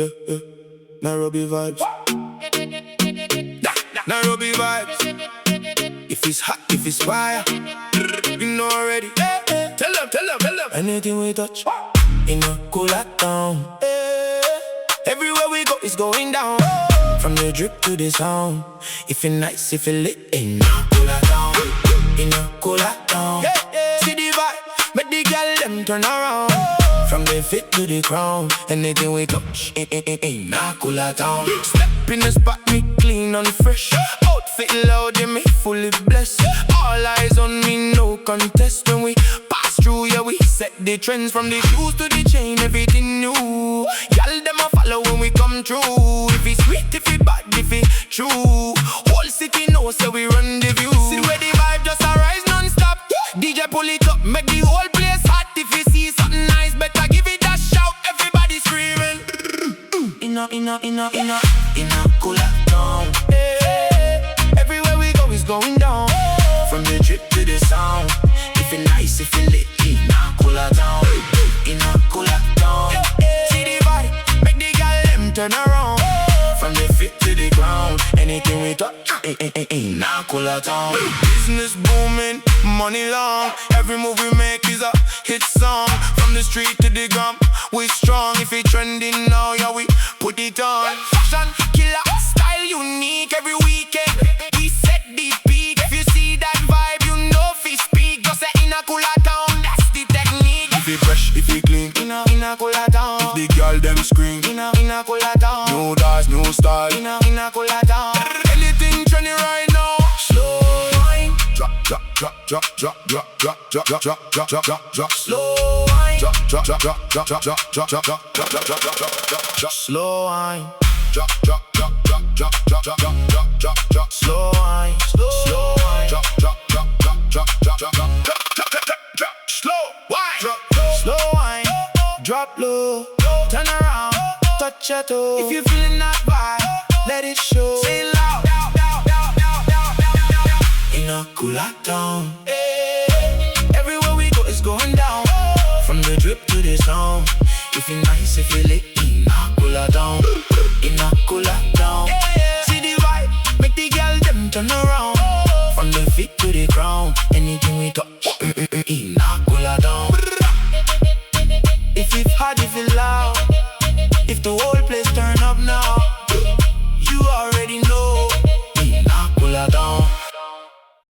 Yeah, yeah. Nairobi vibes. Nairobi vibes. If it's hot, if it's fire, you know already. Tell them. Anything we touch, INAKULA town. Everywhere we go, it's going down. From the drip to the sound. If it's nice, if it lit, INAKULA town. INAKULA town. See the vibe, make the girl them turn around. From the fit to the crown, anything we touch, INAKULA town. Step in the spot, me clean and fresh. Outfit loud, yeah, me fully blessed. All eyes on me, no contest. When we pass through, yeah, we set the trends. From the shoes to the chain, everything new. Y'all them a follow when we come through. If it's sweet, if it bad, if it true. Whole city knows, so we run the view. See where the vibe just arise non-stop. DJ pull it up, make the whole place hot. If you see something nice, better give it a shout. Everybody screaming. INAKULA town. Everywhere we go is going down. From the drip to the sound. If it nice, if it lit, INAKULA town. INAKULA town. See the vibe, make the girl them turn around. From the fit to the ground, anything we touch, INAKULA town. Business booming, money long. Every move we make is a hit song. From the street to the gram, we strong. If it trending now, yeah, we put it on. Fashion killer, style unique. Every weekend we set the peak. If you see that vibe, you know if you speak. Just say INAKULA town, that's the technique. If it fresh, if it clean, INAKULA town. If the girl them scream, INAKULA town. New doors, new style, INAKULA town. Anything trending right now. Slow wine, drop. Slow wine, slow wine, slow wine, slow wine, drop low, turn around, touch your toe. If you feeling that vibe, let it show. Say it loud. INAKULA town. Everywhere we go, it's going down. From the drip to the sound. If it nice, if it lit, INAKULA town. INAKULA town. See the vibe, make the girl them turn around. From the feet to the ground, anything we touch,